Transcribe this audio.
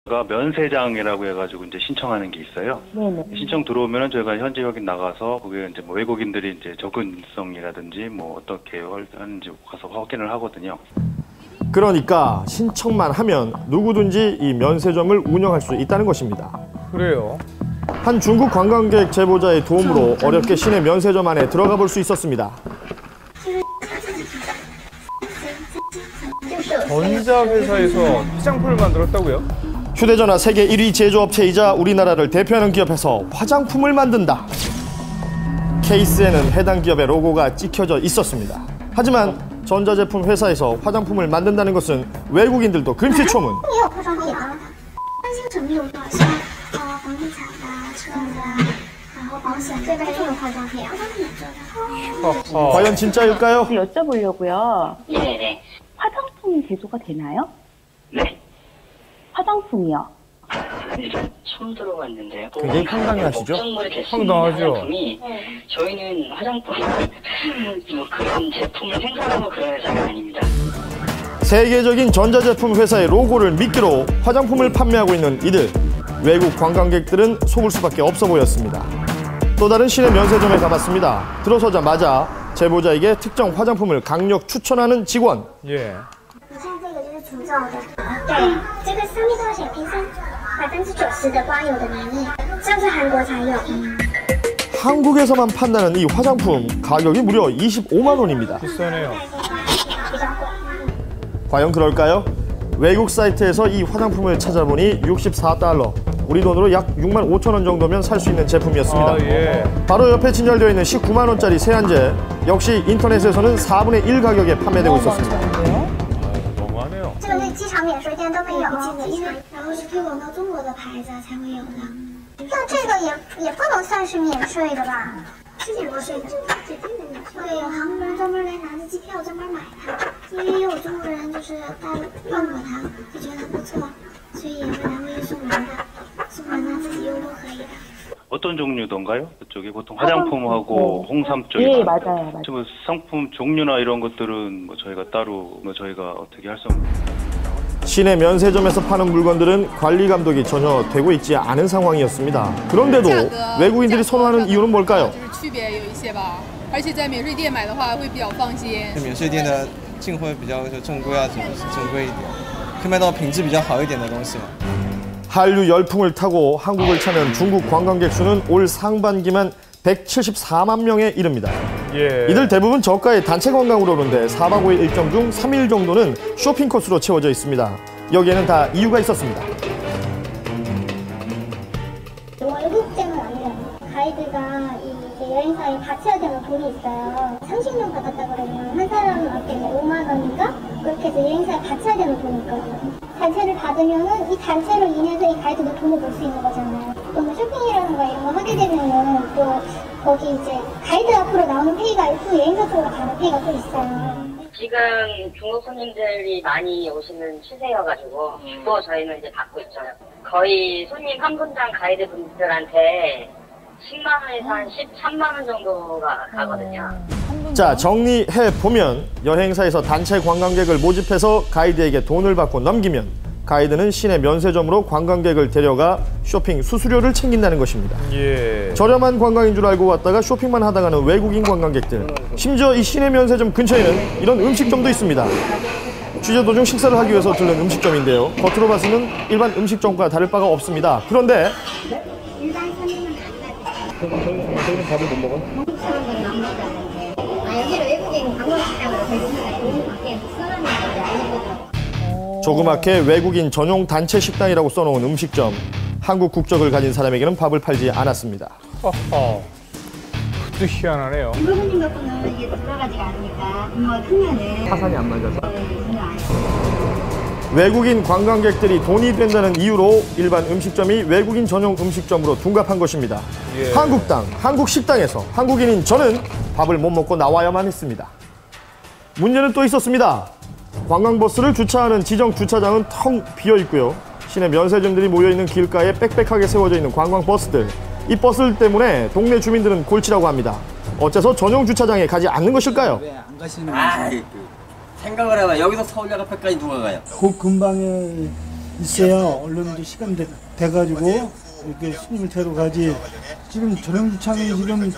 면세장이라고 해가지고 이제 신청하는 게 있어요. 네네. 신청 들어오면은 저희가 현지 확인 나가서 그게 이제 뭐 외국인들이 이제 접근성이라든지 뭐 어떻게 하는지 가서 확인을 하거든요. 그러니까 신청만 하면 누구든지 이 면세점을 운영할 수 있다는 것입니다. 그래요. 한 중국 관광객 제보자의 도움으로 어렵게 시내 면세점 안에 들어가 볼 수 있었습니다. 전자회사에서 화장품을 만들었다고요? 휴대전화 세계 1위 제조업체이자 우리나라를 대표하는 기업에서 화장품을 만든다. 케이스에는 해당 기업의 로고가 찍혀져 있었습니다. 하지만 전자제품 회사에서 화장품을 만든다는 것은 외국인들도 금시초문. 과연 진짜일까요? 여쭤보려고요. 네네. 화장품 제조가 되나요? 네. 화장품이요. 일단 처음 들어봤는데요. 굉장히 황당하시죠? 목적물이 될수 황당하죠. 있는 화장품이 저희는 화장품 뭐 그런 제품을 생산하고 그런 회사가 아닙니다. 세계적인 전자제품 회사의 로고를 미끼로 화장품을 판매하고 있는 이들. 외국 관광객들은 속을 수밖에 없어 보였습니다. 또 다른 시내 면세점에 가봤습니다. 들어서자마자 제보자에게 특정 화장품을 강력 추천하는 직원. 예. 한국에서만 판다는 이 화장품 가격이 무려 25만 원입니다. 비싸네요. 과연 그럴까요? 외국 사이트에서 이 화장품을 찾아보니 64달러, 우리 돈으로 약 6만 5천 원 정도면 살 수 있는 제품이었습니다. 아, 예. 바로 옆에 진열되어 있는 19만 원짜리 세안제, 역시 인터넷에서는 4분의 1 가격에 판매되고 있었습니다. 너무하네요. 这个机场免税店都没有，因为然后是推广到中国的牌子才会有的。那这个也不能算是免税的吧？是免税的，指定的免税。对，有韩国人专门来拿着机票专门买它，因为也有中国人就是用过它，就觉得很不错，所以也会来回送人的，送人呢自己用都可以的。 어떤 종류던가요? 그쪽이 보통 화장품하고 홍삼 쪽이 예, 많아요. 맞아요. 뭐 상품 종류나 이런 것들은 뭐 저희가 따로 저희가 어떻게 할 수 없는. 시내 면세점에서 파는 물건들은 관리 감독이 전혀 되고 있지 않은 상황이었습니다. 그런데도 외국인들이 선호하는 이유는 뭘까요? 而且在免税店买的话会比较放心。免税店的进货比较正规啊，正规一点，可以买到品质比较好一点的东西嘛。 한류 열풍을 타고 한국을 찾는 중국 관광객 수는 올 상반기만 174만 명에 이릅니다. 예. 이들 대부분 저가의 단체 관광으로 오는데 4박 5일 일정 중 3일 정도는 쇼핑 코스로 채워져 있습니다. 여기에는 다 이유가 있었습니다. 월급 때문 아니라 가이드가 이 여행사에 바쳐야 되는 돈이 있어요. 30명 받았다 그러면 한 사람한테 5만 원인가? 그렇게 해서 여행사에 바쳐야 되는 돈이 있거든요. 단체를 받으면은 이 단체로 인해서 이 가이드도 돈을 벌 수 있는 거잖아요. 또 뭐 쇼핑이라든가 이런 거 하게 되면은 또 거기 이제 가이드 앞으로 나오는 페이가 있고 여행사 쪽으로 가는 페이가 또 있어요. 지금 중국 손님들이 많이 오시는 추세여가지고 또 저희는 이제 받고 있죠. 거의 손님 한 분당 가이드 분들한테 10만 원에서 한 13만 원 정도가 가거든요. 자, 정리해보면 여행사에서 단체 관광객을 모집해서 가이드에게 돈을 받고 넘기면 가이드는 시내 면세점으로 관광객을 데려가 쇼핑 수수료를 챙긴다는 것입니다. 예. 저렴한 관광인 줄 알고 왔다가 쇼핑만 하다가는 외국인 관광객들. 심지어 이 시내 면세점 근처에는 이런 음식점도 있습니다. 취재 도중 식사를 하기 위해서 들른 음식점인데요. 겉으로 봐서는 일반 음식점과 다를 바가 없습니다. 그런데 저희는 밥을 못 먹어요? 여기는 외국인 관광식당으로 배송해요. 밖에 사람이 조그맣게 외국인 전용 단체 식당이라고 써놓은 음식점. 한국 국적을 가진 사람에게는 밥을 팔지 않았습니다. 허허. 그것도 희한하네요. 일본인 갖고는 이게 돌아가지가 않으니까 뭐 크면은 파산이 안 맞아서. 외국인 관광객들이 돈이 된다는 이유로 일반 음식점이 외국인 전용 음식점으로 둔갑한 것입니다. 예. 한국 땅, 한국 식당에서 한국인인 저는 밥을 못 먹고 나와야만 했습니다. 문제는 또 있었습니다. 관광버스를 주차하는 지정 주차장은 텅 비어 있고요. 시내 면세점들이 모여있는 길가에 빽빽하게 세워져 있는 관광버스들. 이 버스 때문에 동네 주민들은 골치라고 합니다. 어째서 전용 주차장에 가지 않는 것일까요? 왜 안 가시는 거예요? 생각을 해봐. 여기서 서울역 앞에까지 누가 가요? 그 근방에 있어야 얼른 이제 시간 돼가지고 이렇게 스님을 태우러 가지. 지금 전용주차는 지금